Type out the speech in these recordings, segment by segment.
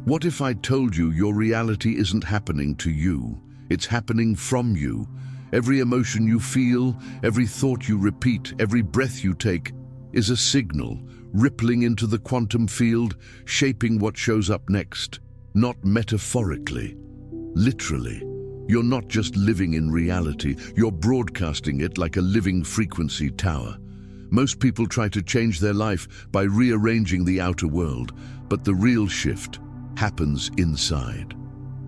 What if I told you your reality isn't happening to you? It's happening from you. Every emotion you feel, every thought you repeat, every breath you take is a signal, rippling into the quantum field, shaping what shows up next. Not metaphorically, literally. You're not just living in reality, you're broadcasting it like a living frequency tower. Most people try to change their life by rearranging the outer world, but the real shift happens inside.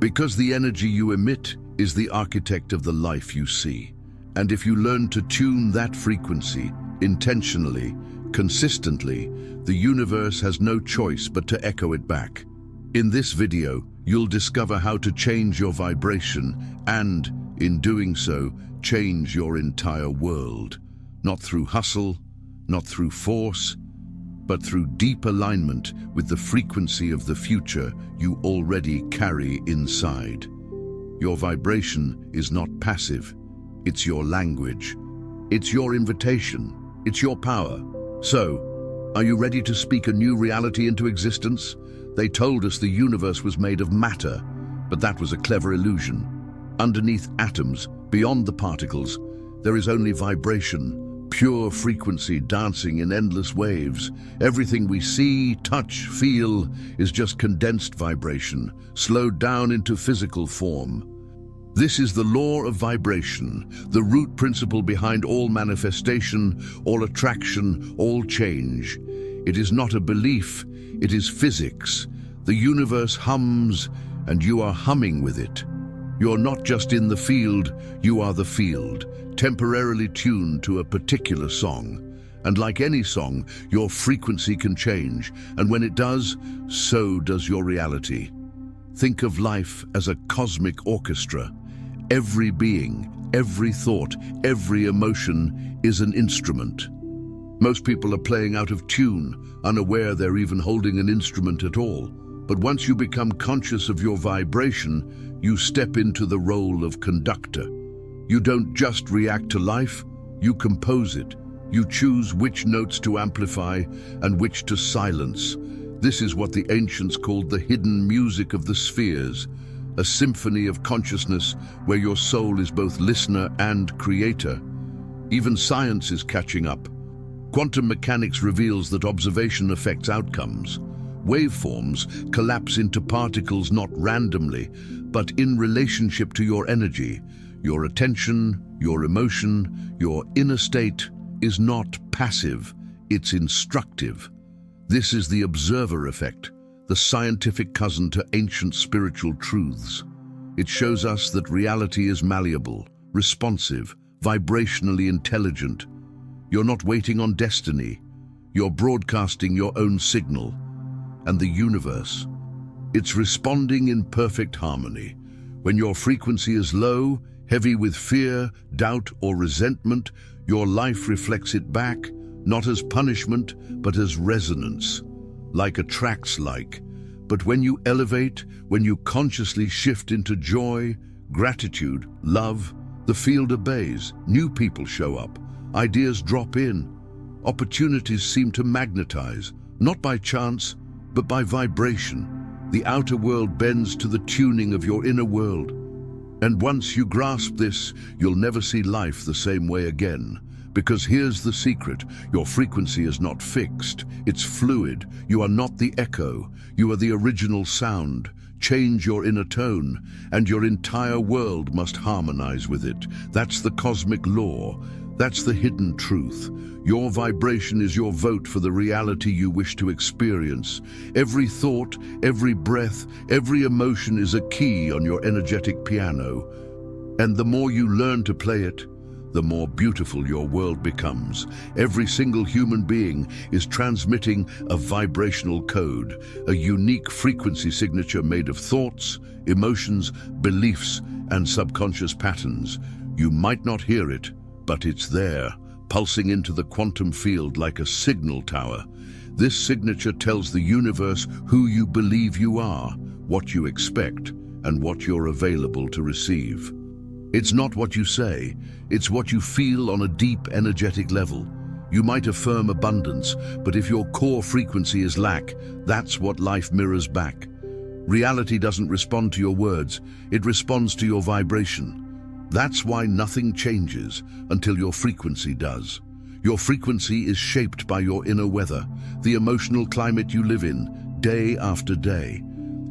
Because the energy you emit is the architect of the life you see. And if you learn to tune that frequency intentionally, consistently, the universe has no choice but to echo it back. In this video, you'll discover how to change your vibration and, in doing so, change your entire world. Not through hustle, not through force, but through deep alignment with the frequency of the future you already carry inside. Your vibration is not passive. It's your language. It's your invitation. It's your power. So, are you ready to speak a new reality into existence? They told us the universe was made of matter, but that was a clever illusion. Underneath atoms, beyond the particles, there is only vibration. Pure frequency dancing in endless waves. Everything we see, touch, feel is just condensed vibration, slowed down into physical form. This is the law of vibration, the root principle behind all manifestation, all attraction, all change. It is not a belief, it is physics. The universe hums, and you are humming with it. You're not just in the field, you are the field, temporarily tuned to a particular song. And like any song, your frequency can change, and when it does, so does your reality. Think of life as a cosmic orchestra. Every being, every thought, every emotion is an instrument. Most people are playing out of tune, unaware they're even holding an instrument at all. But once you become conscious of your vibration, you step into the role of conductor. You don't just react to life, you compose it. You choose which notes to amplify and which to silence. This is what the ancients called the hidden music of the spheres, a symphony of consciousness where your soul is both listener and creator. Even science is catching up. Quantum mechanics reveals that observation affects outcomes. Waveforms collapse into particles not randomly, but in relationship to your energy. Your attention, your emotion, your inner state is not passive, it's instructive. This is the observer effect, the scientific cousin to ancient spiritual truths. It shows us that reality is malleable, responsive, vibrationally intelligent. You're not waiting on destiny. You're broadcasting your own signal. And the universe, it's responding in perfect harmony. When your frequency is low, heavy with fear, doubt, or resentment, your life reflects it back, not as punishment, but as resonance, like attracts like. But when you elevate, when you consciously shift into joy, gratitude, love, the field obeys, new people show up, ideas drop in, opportunities seem to magnetize, not by chance, but by vibration. The outer world bends to the tuning of your inner world. And once you grasp this, you'll never see life the same way again. Because here's the secret, your frequency is not fixed, it's fluid. You are not the echo, you are the original sound. Change your inner tone, and your entire world must harmonize with it. That's the cosmic law. That's the hidden truth. Your vibration is your vote for the reality you wish to experience. Every thought, every breath, every emotion is a key on your energetic piano. And the more you learn to play it, the more beautiful your world becomes. Every single human being is transmitting a vibrational code, a unique frequency signature made of thoughts, emotions, beliefs, and subconscious patterns. You might not hear it, but it's there, pulsing into the quantum field like a signal tower. This signature tells the universe who you believe you are, what you expect, and what you're available to receive. It's not what you say, it's what you feel on a deep, energetic level. You might affirm abundance, but if your core frequency is lack, that's what life mirrors back. Reality doesn't respond to your words, it responds to your vibration. That's why nothing changes until your frequency does. Your frequency is shaped by your inner weather, the emotional climate you live in, day after day.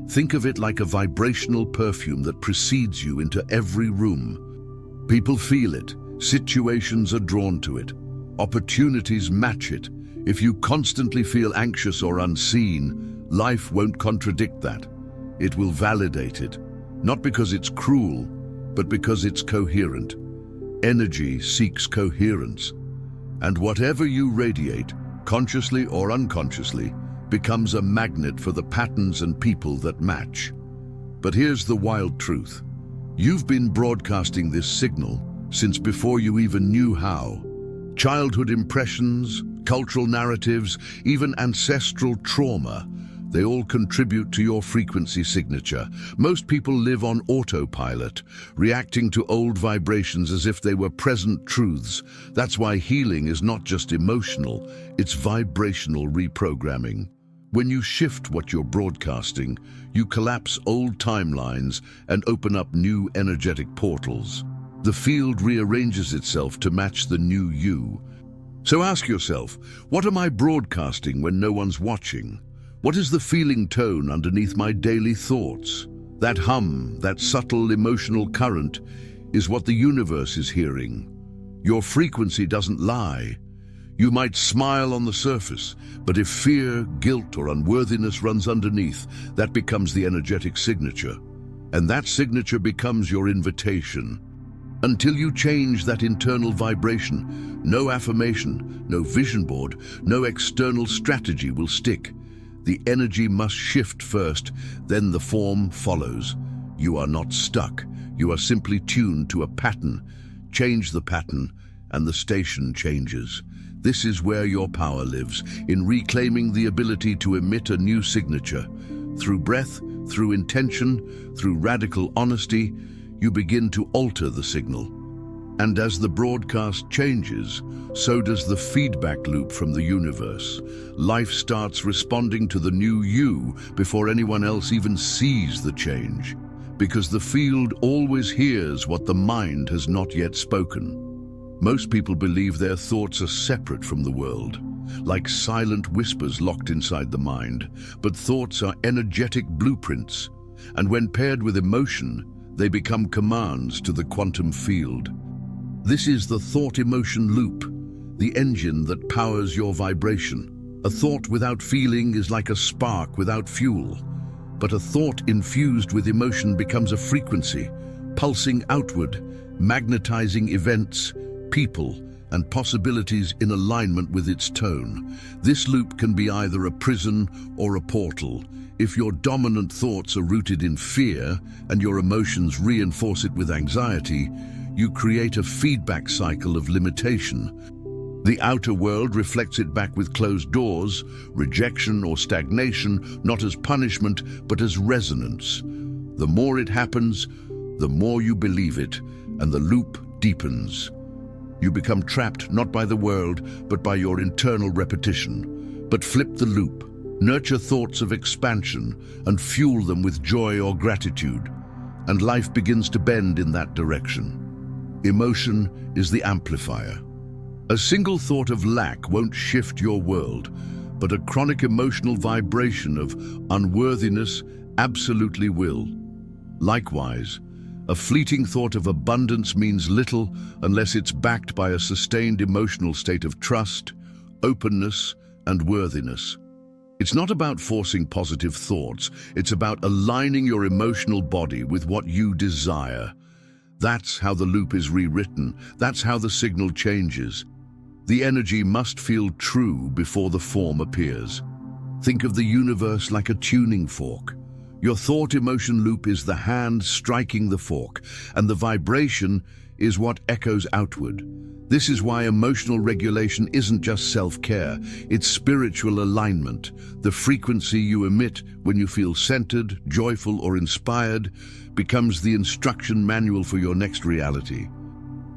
Think of it like a vibrational perfume that precedes you into every room. People feel it, situations are drawn to it, opportunities match it. If you constantly feel anxious or unseen, life won't contradict that. It will validate it, not because it's cruel, but because it's coherent. Energy seeks coherence, and whatever you radiate, consciously or unconsciously, becomes a magnet for the patterns and people that match. But here's the wild truth. You've been broadcasting this signal since before you even knew how. Childhood impressions, cultural narratives, even ancestral trauma, they all contribute to your frequency signature. Most people live on autopilot, reacting to old vibrations as if they were present truths. That's why healing is not just emotional, it's vibrational reprogramming. When you shift what you're broadcasting, you collapse old timelines and open up new energetic portals. The field rearranges itself to match the new you. So ask yourself, what am I broadcasting when no one's watching? What is the feeling tone underneath my daily thoughts? That hum, that subtle emotional current, is what the universe is hearing. Your frequency doesn't lie. You might smile on the surface, but if fear, guilt, or unworthiness runs underneath, that becomes the energetic signature. And that signature becomes your invitation. Until you change that internal vibration, no affirmation, no vision board, no external strategy will stick. The energy must shift first, then the form follows. You are not stuck. You are simply tuned to a pattern. Change the pattern, and the station changes. This is where your power lives, in reclaiming the ability to emit a new signature. Through breath, through intention, through radical honesty, you begin to alter the signal. And as the broadcast changes, so does the feedback loop from the universe. Life starts responding to the new you before anyone else even sees the change, because the field always hears what the mind has not yet spoken. Most people believe their thoughts are separate from the world, like silent whispers locked inside the mind. But thoughts are energetic blueprints, and when paired with emotion, they become commands to the quantum field. This is the thought-emotion loop, the engine that powers your vibration. A thought without feeling is like a spark without fuel, but a thought infused with emotion becomes a frequency, pulsing outward, magnetizing events, people, and possibilities in alignment with its tone. This loop can be either a prison or a portal. If your dominant thoughts are rooted in fear and your emotions reinforce it with anxiety, you create a feedback cycle of limitation. The outer world reflects it back with closed doors, rejection or stagnation, not as punishment, but as resonance. The more it happens, the more you believe it, and the loop deepens. You become trapped not by the world, but by your internal repetition. But flip the loop, nurture thoughts of expansion, and fuel them with joy or gratitude, and life begins to bend in that direction. Emotion is the amplifier. A single thought of lack won't shift your world, but a chronic emotional vibration of unworthiness absolutely will. Likewise, a fleeting thought of abundance means little unless it's backed by a sustained emotional state of trust, openness, and worthiness. It's not about forcing positive thoughts, it's about aligning your emotional body with what you desire. That's how the loop is rewritten. That's how the signal changes. The energy must feel true before the form appears. Think of the universe like a tuning fork. Your thought-emotion loop is the hand striking the fork, and the vibration is what echoes outward. This is why emotional regulation isn't just self-care, it's spiritual alignment. The frequency you emit when you feel centered, joyful, or inspired becomes the instruction manual for your next reality.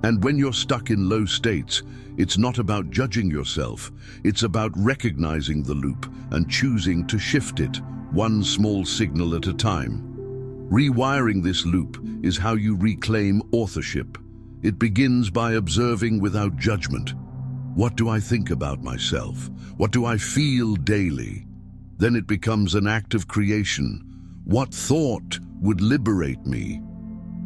And when you're stuck in low states, it's not about judging yourself. It's about recognizing the loop and choosing to shift it, one small signal at a time. Rewiring this loop is how you reclaim authorship. It begins by observing without judgment. What do I think about myself? What do I feel daily? Then it becomes an act of creation. What thought would liberate me?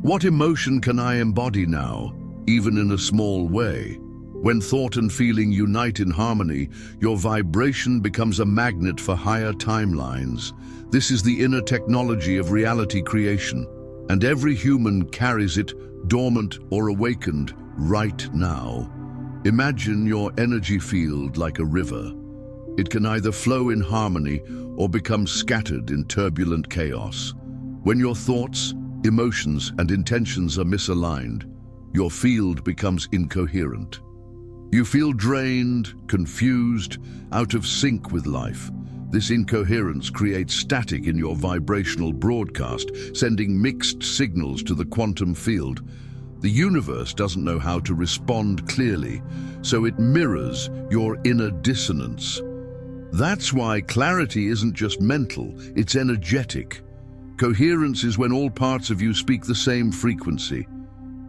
What emotion can I embody now, even in a small way? When thought and feeling unite in harmony, your vibration becomes a magnet for higher timelines. This is the inner technology of reality creation, and every human carries it, dormant or awakened, right now. Imagine your energy field like a river. It can either flow in harmony or become scattered in turbulent chaos. When your thoughts, emotions, and intentions are misaligned, your field becomes incoherent. You feel drained, confused, out of sync with life. This incoherence creates static in your vibrational broadcast, sending mixed signals to the quantum field. The universe doesn't know how to respond clearly, so it mirrors your inner dissonance. That's why clarity isn't just mental, it's energetic. Coherence is when all parts of you speak the same frequency.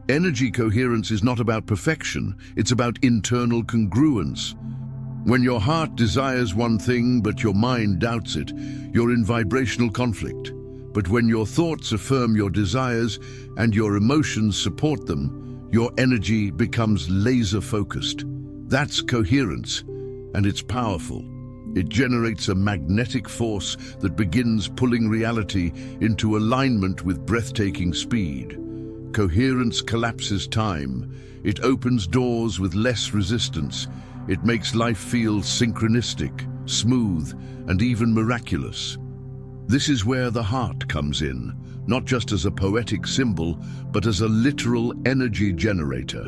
Energy coherence is not about perfection, it's about internal congruence. When your heart desires one thing but your mind doubts it, you're in vibrational conflict. But when your thoughts affirm your desires and your emotions support them, your energy becomes laser-focused. That's coherence, and it's powerful. It generates a magnetic force that begins pulling reality into alignment with breathtaking speed. Coherence collapses time. It opens doors with less resistance. It makes life feel synchronistic, smooth, and even miraculous. This is where the heart comes in, not just as a poetic symbol, but as a literal energy generator.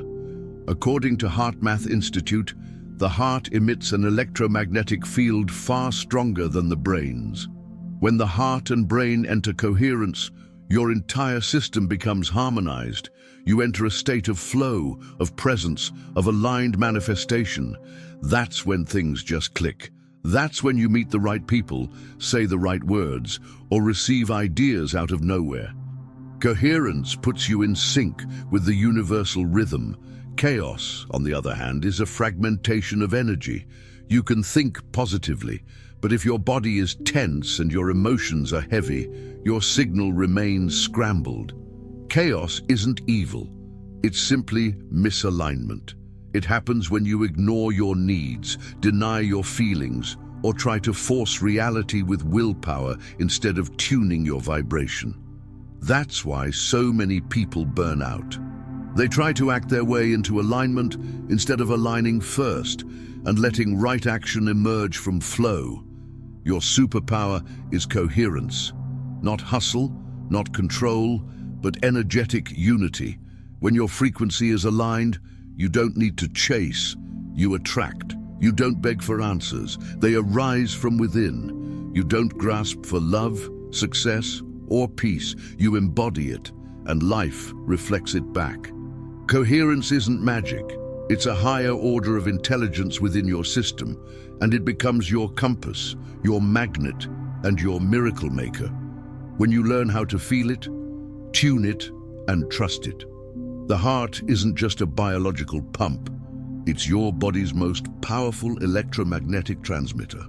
According to HeartMath Institute, the heart emits an electromagnetic field far stronger than the brain's. When the heart and brain enter coherence, your entire system becomes harmonized. You enter a state of flow, of presence, of aligned manifestation. That's when things just click. That's when you meet the right people, say the right words, or receive ideas out of nowhere. Coherence puts you in sync with the universal rhythm. Chaos, on the other hand, is a fragmentation of energy. You can think positively, but if your body is tense and your emotions are heavy, your signal remains scrambled. Chaos isn't evil. It's simply misalignment. It happens when you ignore your needs, deny your feelings, or try to force reality with willpower instead of tuning your vibration. That's why so many people burn out. They try to act their way into alignment instead of aligning first and letting right action emerge from flow. Your superpower is coherence, not hustle, not control, but energetic unity. When your frequency is aligned, you don't need to chase, you attract. You don't beg for answers, they arise from within. You don't grasp for love, success, or peace, you embody it, and life reflects it back. Coherence isn't magic, it's a higher order of intelligence within your system, and it becomes your compass, your magnet, and your miracle maker. When you learn how to feel it, tune it, and trust it. The heart isn't just a biological pump, it's your body's most powerful electromagnetic transmitter.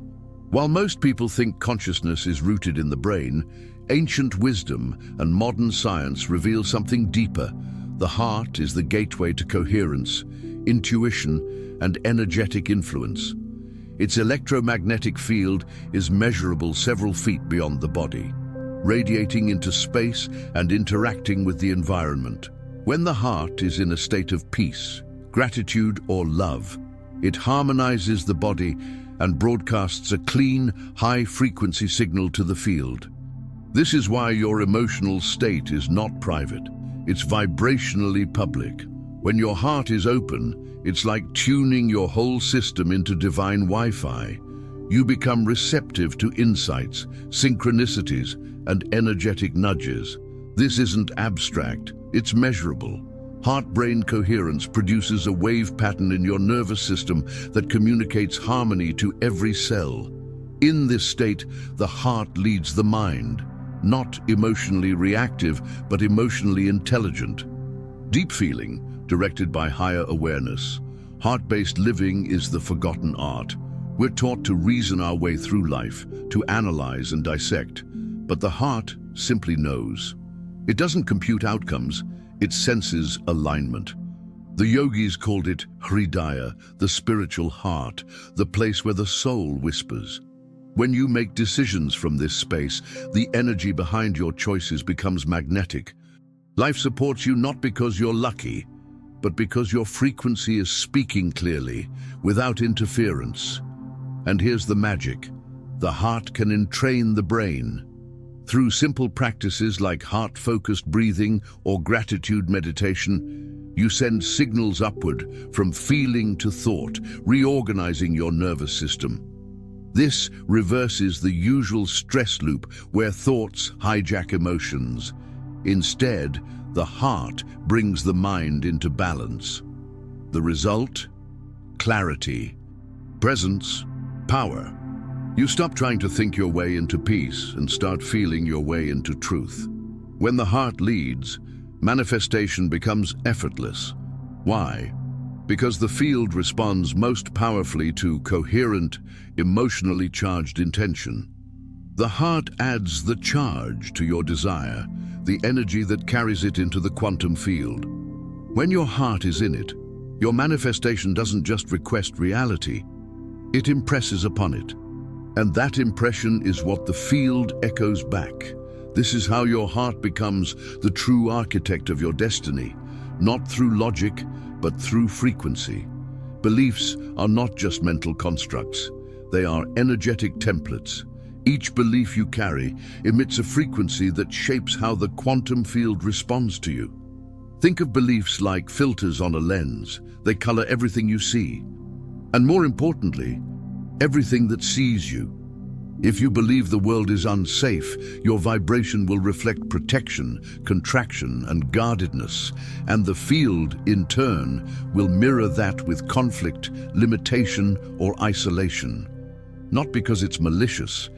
While most people think consciousness is rooted in the brain, ancient wisdom and modern science reveal something deeper. The heart is the gateway to coherence, intuition, and energetic influence. Its electromagnetic field is measurable several feet beyond the body, radiating into space and interacting with the environment. When the heart is in a state of peace, gratitude, or love, it harmonizes the body and broadcasts a clean, high-frequency signal to the field. This is why your emotional state is not private. It's vibrationally public. When your heart is open, it's like tuning your whole system into divine Wi-Fi. You become receptive to insights, synchronicities, and energetic nudges. This isn't abstract, it's measurable. Heart-brain coherence produces a wave pattern in your nervous system that communicates harmony to every cell. In this state, the heart leads the mind, not emotionally reactive, but emotionally intelligent. Deep feeling, directed by higher awareness. Heart-based living is the forgotten art. We're taught to reason our way through life, to analyze and dissect, but the heart simply knows. It doesn't compute outcomes, it senses alignment. The yogis called it Hridaya, the spiritual heart, the place where the soul whispers. When you make decisions from this space, the energy behind your choices becomes magnetic. Life supports you not because you're lucky, but because your frequency is speaking clearly, without interference. And here's the magic. The heart can entrain the brain. Through simple practices like heart-focused breathing or gratitude meditation, you send signals upward from feeling to thought, reorganizing your nervous system. This reverses the usual stress loop where thoughts hijack emotions. Instead, the heart brings the mind into balance. The result? Clarity, presence, power. You stop trying to think your way into peace and start feeling your way into truth. When the heart leads, manifestation becomes effortless. Why? Because the field responds most powerfully to coherent, emotionally charged intention. The heart adds the charge to your desire, the energy that carries it into the quantum field. When your heart is in it, your manifestation doesn't just request reality, it impresses upon it. And that impression is what the field echoes back. This is how your heart becomes the true architect of your destiny, not through logic, but through frequency. Beliefs are not just mental constructs, they are energetic templates. Each belief you carry emits a frequency that shapes how the quantum field responds to you. Think of beliefs like filters on a lens. They color everything you see. And more importantly, everything that sees you. If you believe the world is unsafe, your vibration will reflect protection, contraction, and guardedness, and the field, in turn, will mirror that with conflict, limitation, or isolation. Not because it's malicious,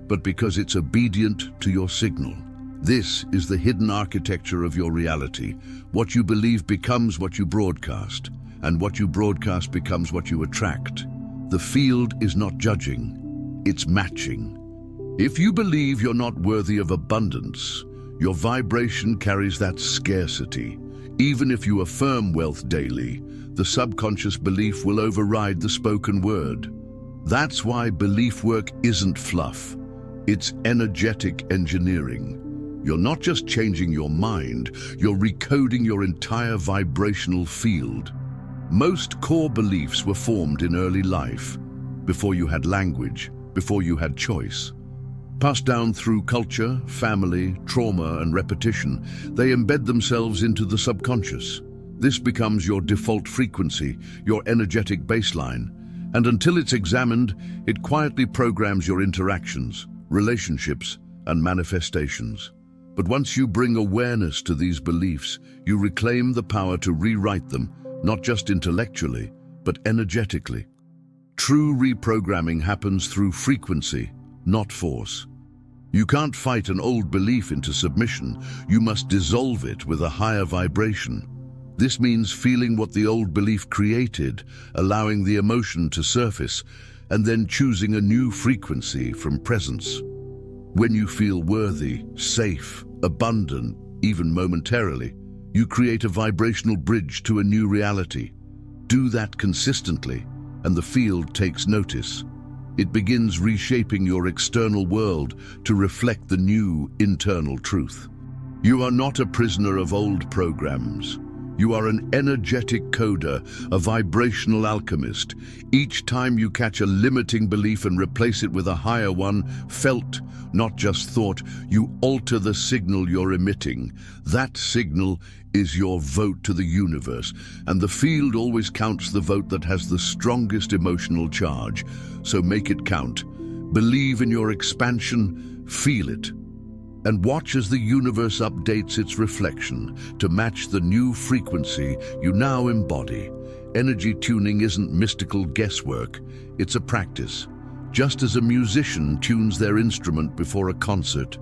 but because it's obedient to your signal. This is the hidden architecture of your reality. What you believe becomes what you broadcast, and what you broadcast becomes what you attract. The field is not judging, it's matching. If you believe you're not worthy of abundance, your vibration carries that scarcity. Even if you affirm wealth daily, the subconscious belief will override the spoken word. That's why belief work isn't fluff. It's energetic engineering. You're not just changing your mind, you're recoding your entire vibrational field. Most core beliefs were formed in early life, before you had language, before you had choice. Passed down through culture, family, trauma, and repetition, they embed themselves into the subconscious. This becomes your default frequency, your energetic baseline, and until it's examined, it quietly programs your interactions, relationships, and manifestations. But once you bring awareness to these beliefs, you reclaim the power to rewrite them, not just intellectually, but energetically. True reprogramming happens through frequency, not force. You can't fight an old belief into submission, you must dissolve it with a higher vibration. This means feeling what the old belief created, allowing the emotion to surface, and then choosing a new frequency from presence. When you feel worthy, safe, abundant, even momentarily, you create a vibrational bridge to a new reality. Do that consistently, and the field takes notice. It begins reshaping your external world to reflect the new internal truth. You are not a prisoner of old programs. You are an energetic coder, a vibrational alchemist. Each time you catch a limiting belief and replace it with a higher one, felt, not just thought, you alter the signal you're emitting. That signal is your vote to the universe, and the field always counts the vote that has the strongest emotional charge. So make it count. Believe in your expansion, feel it. and watch as the universe updates its reflection to match the new frequency you now embody. Energy tuning isn't mystical guesswork, it's a practice. Just as a musician tunes their instrument before a concert,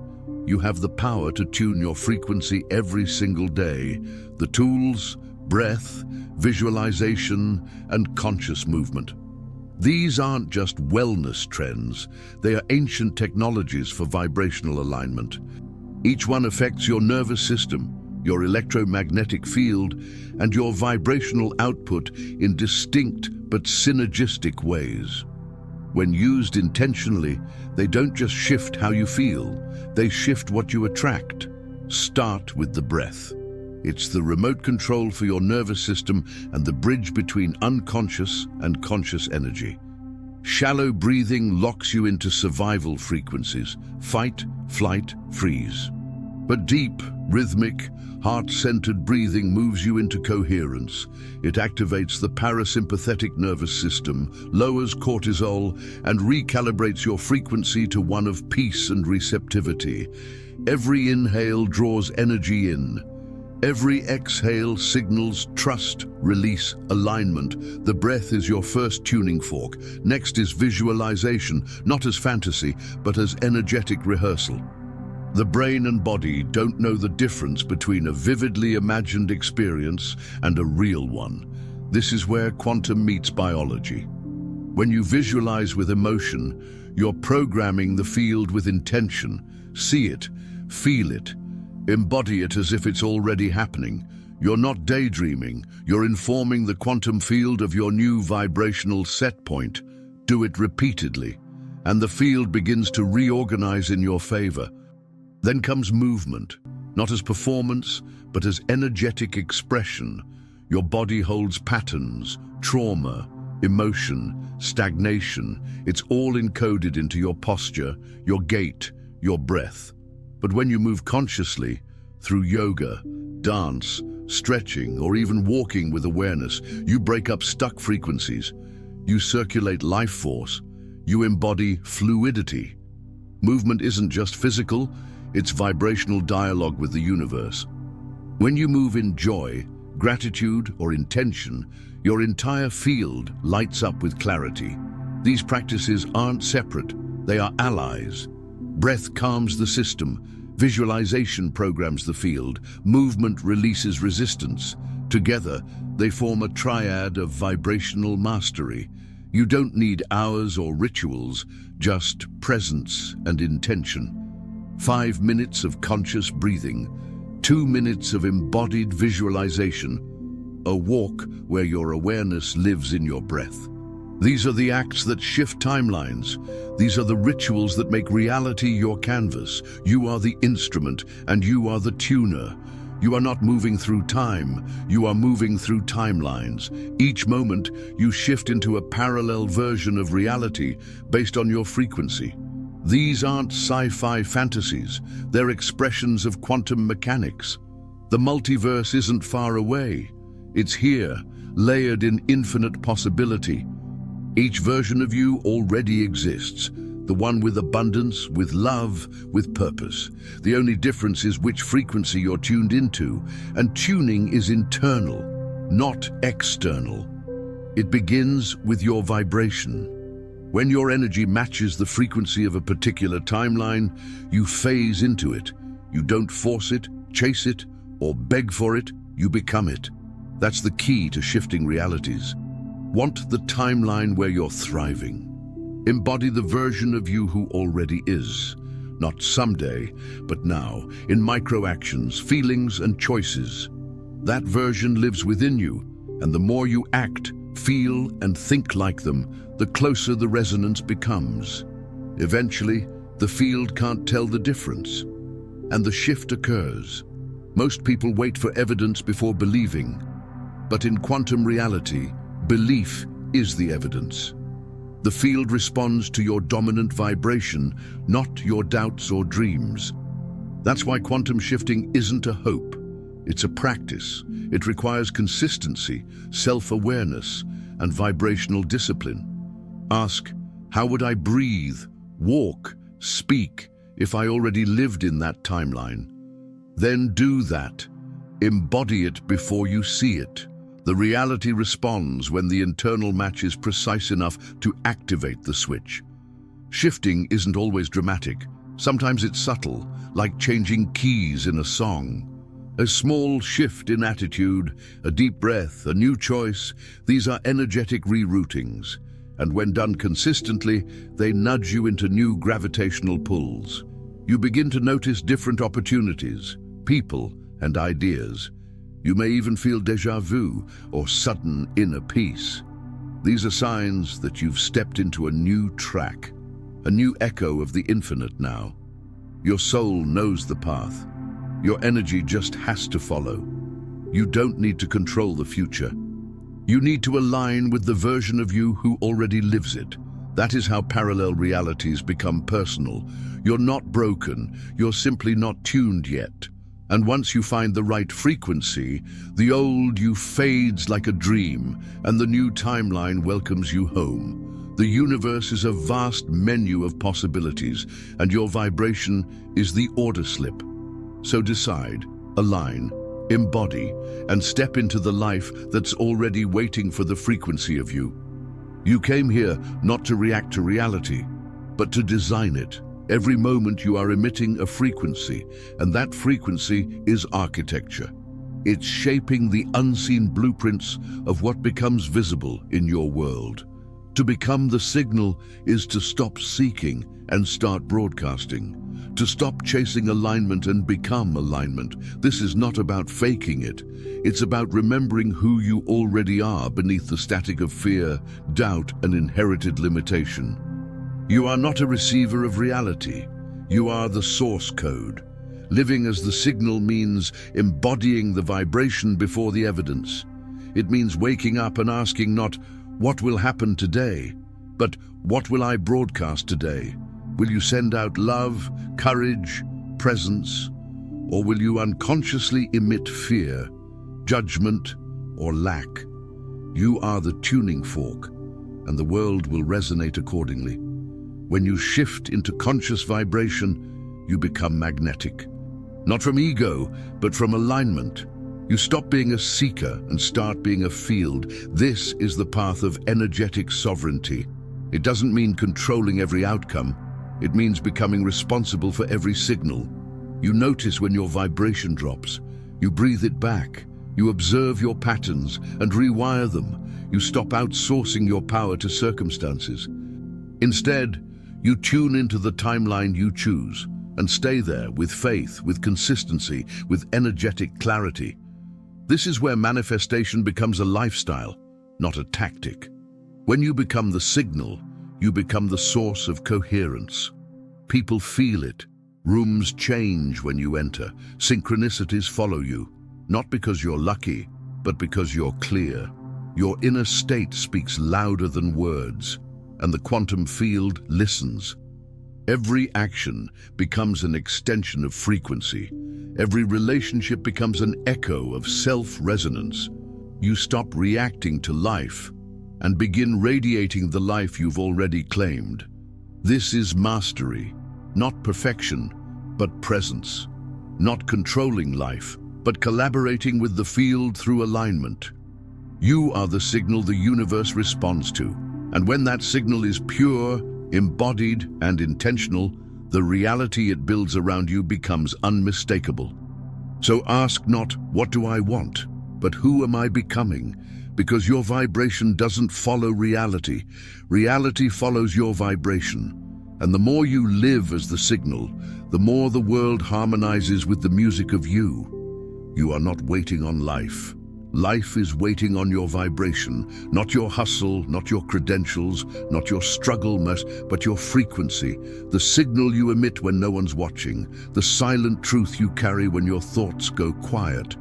you have the power to tune your frequency every single day. The tools, breath, visualization, and conscious movement. These aren't just wellness trends, they are ancient technologies for vibrational alignment. Each one affects your nervous system, your electromagnetic field, and your vibrational output in distinct but synergistic ways. When used intentionally, they don't just shift how you feel, they shift what you attract. Start with the breath. It's the remote control for your nervous system and the bridge between unconscious and conscious energy. Shallow breathing locks you into survival frequencies, fight, flight, freeze. But deep, rhythmic, heart-centered breathing moves you into coherence. It activates the parasympathetic nervous system, lowers cortisol, and recalibrates your frequency to one of peace and receptivity. Every inhale draws energy in. Every exhale signals trust, release, alignment. The breath is your first tuning fork. Next is visualization, not as fantasy, but as energetic rehearsal. The brain and body don't know the difference between a vividly imagined experience and a real one. This is where quantum meets biology. When you visualize with emotion, you're programming the field with intention. See it, feel it, embody it as if it's already happening. You're not daydreaming, you're informing the quantum field of your new vibrational set point. Do it repeatedly, and the field begins to reorganize in your favor. Then comes movement, not as performance, but as energetic expression. Your body holds patterns, trauma, emotion, stagnation. It's all encoded into your posture, your gait, your breath. But when you move consciously, through yoga, dance, stretching, or even walking with awareness, you break up stuck frequencies. You circulate life force. You embody fluidity. Movement isn't just physical, it's vibrational dialogue with the universe. When you move in joy, gratitude, or intention, your entire field lights up with clarity. These practices aren't separate, they are allies. Breath calms the system, visualization programs the field, movement releases resistance. Together, they form a triad of vibrational mastery. You don't need hours or rituals, just presence and intention. 5 minutes of conscious breathing, 2 minutes of embodied visualization, a walk where your awareness lives in your breath. These are the acts that shift timelines. These are the rituals that make reality your canvas. You are the instrument and you are the tuner. You are not moving through time, you are moving through timelines. Each moment, you shift into a parallel version of reality based on your frequency. These aren't sci-fi fantasies, they're expressions of quantum mechanics. The multiverse isn't far away. It's here, layered in infinite possibility. Each version of you already exists, the one with abundance, with love, with purpose. The only difference is which frequency you're tuned into, and tuning is internal, not external. It begins with your vibration. When your energy matches the frequency of a particular timeline, you phase into it. You don't force it, chase it, or beg for it, you become it. That's the key to shifting realities. Want the timeline where you're thriving. Embody the version of you who already is. Not someday, but now, in micro-actions, feelings, and choices. That version lives within you, and the more you act, feel, and think like them, the closer the resonance becomes. Eventually, the field can't tell the difference, and the shift occurs. Most people wait for evidence before believing, but in quantum reality, belief is the evidence. The field responds to your dominant vibration, not your doubts or dreams. That's why quantum shifting isn't a hope. It's a practice. It requires consistency, self-awareness, and vibrational discipline. Ask, how would I breathe, walk, speak, if I already lived in that timeline? Then do that. Embody it before you see it. The reality responds when the internal match is precise enough to activate the switch. Shifting isn't always dramatic. Sometimes it's subtle, like changing keys in a song. A small shift in attitude, a deep breath, a new choice, these are energetic reroutings. And when done consistently, they nudge you into new gravitational pulls. You begin to notice different opportunities, people, and ideas. You may even feel déjà vu or sudden inner peace. These are signs that you've stepped into a new track, a new echo of the infinite now. Your soul knows the path. Your energy just has to follow. You don't need to control the future. You need to align with the version of you who already lives it. That is how parallel realities become personal. You're not broken, you're simply not tuned yet. And once you find the right frequency, the old you fades like a dream, and the new timeline welcomes you home. The universe is a vast menu of possibilities, and your vibration is the order slip. So decide, align, embody, and step into the life that's already waiting for the frequency of you. You came here not to react to reality, but to design it. Every moment you are emitting a frequency, and that frequency is architecture. It's shaping the unseen blueprints of what becomes visible in your world. To become the signal is to stop seeking and start broadcasting. To stop chasing alignment and become alignment. This is not about faking it. It's about remembering who you already are beneath the static of fear, doubt, and inherited limitation. You are not a receiver of reality. You are the source code. Living as the signal means embodying the vibration before the evidence. It means waking up and asking not, what will happen today, but what will I broadcast today? Will you send out love, courage, presence, or will you unconsciously emit fear, judgment, or lack? You are the tuning fork, and the world will resonate accordingly. When you shift into conscious vibration, you become magnetic. Not from ego, but from alignment. You stop being a seeker and start being a field. This is the path of energetic sovereignty. It doesn't mean controlling every outcome. It means becoming responsible for every signal. You notice when your vibration drops. You breathe it back. You observe your patterns and rewire them. You stop outsourcing your power to circumstances. Instead, you tune into the timeline you choose and stay there with faith, with consistency, with energetic clarity. This is where manifestation becomes a lifestyle, not a tactic. When you become the signal, you become the source of coherence. People feel it. Rooms change when you enter. Synchronicities follow you, not because you're lucky, but because you're clear. Your inner state speaks louder than words, and the quantum field listens. Every action becomes an extension of frequency. Every relationship becomes an echo of self-resonance. You stop reacting to life and begin radiating the life you've already claimed. This is mastery, not perfection, but presence. Not controlling life, but collaborating with the field through alignment. You are the signal the universe responds to. And when that signal is pure, embodied, and intentional, the reality it builds around you becomes unmistakable. So ask not, what do I want, but who am I becoming? Because your vibration doesn't follow reality. Reality follows your vibration. And the more you live as the signal, the more the world harmonizes with the music of you. You are not waiting on life. Life is waiting on your vibration, not your hustle, not your credentials, not your struggle, but your frequency, the signal you emit when no one's watching, the silent truth you carry when your thoughts go quiet.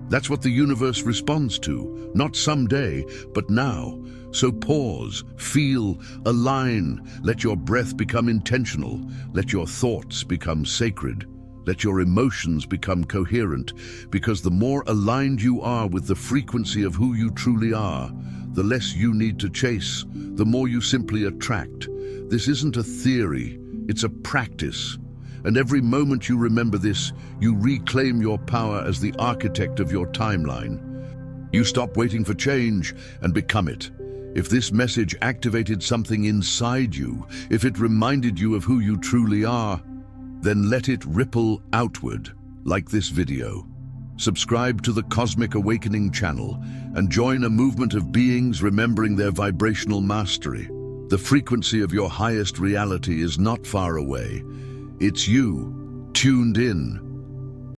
That's what the universe responds to, not someday, but now. So pause, feel, align, let your breath become intentional, let your thoughts become sacred. Let your emotions become coherent, because the more aligned you are with the frequency of who you truly are, the less you need to chase, the more you simply attract. This isn't a theory, it's a practice. And every moment you remember this, you reclaim your power as the architect of your timeline. You stop waiting for change and become it. If this message activated something inside you, if it reminded you of who you truly are, then let it ripple outward, like this video. Subscribe to the Cosmic Awakening channel and join a movement of beings remembering their vibrational mastery. The frequency of your highest reality is not far away. It's you, tuned in,